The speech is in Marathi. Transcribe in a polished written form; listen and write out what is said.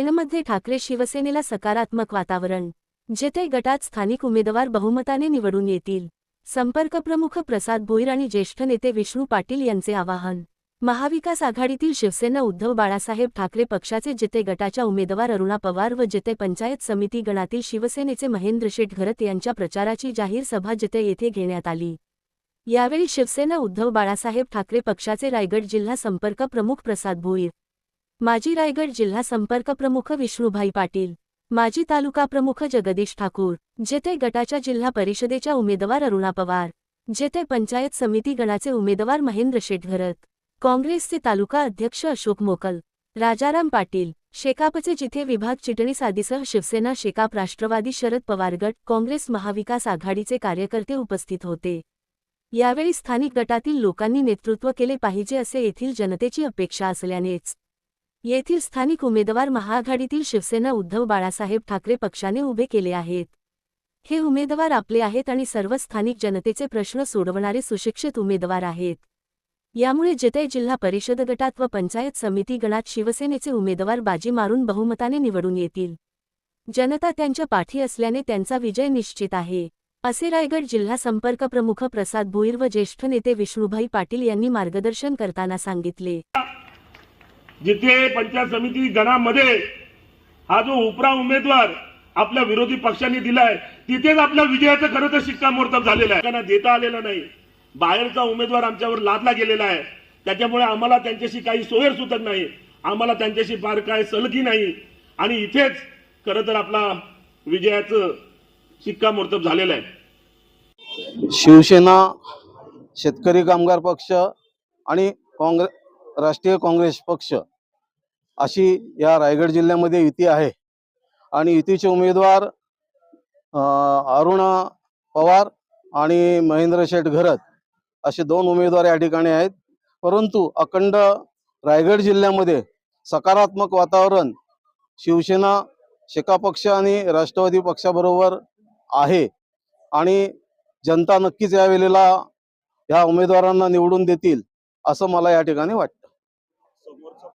पेणमध्ये ठाकरे शिवसेनेला सकारात्मक वातावरण। जेथे गटात स्थानिक उमेदवार बहुमताने निवडून येतील। संपर्कप्रमुख प्रसाद भोईर आणि ज्येष्ठ नेते विष्णू पाटील यांचे आवाहन। महाविकास आघाडीतील शिवसेना उद्धव बाळासाहेब ठाकरे पक्षाचे जेथे गटाच्या उमेदवार अरुणा पवार व जेथे पंचायत समिती गणातील शिवसेनेचे महेंद्र शेठ घरत यांच्या प्रचाराची जाहीर सभा जेथे येथे घेण्यात आली। यावेळी शिवसेना उद्धव बाळासाहेब ठाकरे पक्षाचे रायगड जिल्हा संपर्क प्रमुख प्रसाद भोईर, माजी रायगड जिल्हा संपर्क प्रमुख विष्णुभाई पाटील, माजी तालुका प्रमुख जगदीश ठाकूर, जेथे गटाच्या जिल्हा परिषदेच्या उमेदवार अरुणा पवार, जेथे पंचायत समिती गणाचे उमेदवार महेंद्र शेठ घरत, काँग्रेसचे तालुका अध्यक्ष अशोक मोकल, राजाराम पाटील, शेकापचे जिथे विभाग चिटणीस आदीसह शिवसेना शेकाप राष्ट्रवादी शरद पवार गट काँग्रेस महाविकास आघाडीचे कार्यकर्ते उपस्थित होते। यावेळी स्थानिक गटातील लोकांनी नेतृत्व केले पाहिजे असे येथील जनतेची अपेक्षा असल्यानेच येथील स्थानिक उमेदवार महाआघाडीतील शिवसेना उद्धव बाळासाहेब ठाकरे पक्षाने उभे केले आहेत। हे उमेदवार आपले आहेत आणि सर्व स्थानिक जनतेचे प्रश्न सोडवणारे सुशिक्षित उमेदवार आहेत। यामुळे जेथे जिल्हा परिषद गटात व पंचायत समिती गणात शिवसेनेचे उमेदवार बाजी मारून बहुमताने निवडून येतील। जनता त्यांच्या पाठी असल्याने त्यांचा विजय निश्चित आहे, असे रायगड जिल्हा संपर्क प्रमुख प्रसाद भोईर व ज्येष्ठ नेते विष्णुभाई पाटील यांनी मार्गदर्शन करताना सांगितले। जिथे पंचायत समिती गणामध्ये हा जो उपरा उमेदवार आपल्या विरोधी पक्षांनी दिलाय तिथेच आपल्या विजयाचं खरं तर शिक्कामोर्तब झालेलं आहे। त्यांना देता आलेलं नाही, बाहेरचा उमेदवार आमच्यावर लादला गेलेला आहे। त्याच्यामुळे आम्हाला त्यांच्याशी काही सोयर सुतत नाही, आम्हाला त्यांच्याशी फार काय सलगी नाही आणि इथेच खरं तर आपला विजयाचं शिक्कामोर्तब झालेलं आहे। शिवसेना, शेतकरी कामगार पक्ष आणि राष्ट्रीय काँग्रेस पक्ष अशी या रायगड जिल्ह्यामध्ये युती आहे आणि युतीचे उमेदवार अरुणा पवार आणि महेंद्र शेठ घरत असे दोन उमेदवार या ठिकाणी आहेत। परंतु अखंड रायगड जिल्ह्यामध्ये सकारात्मक वातावरण शिवसेना, शेका पक्ष आणि राष्ट्रवादी पक्षाबरोबर आहे आणि जनता नक्कीच या वेळेला या उमेदवारांना निवडून देतील असं मला या ठिकाणी वाटतं।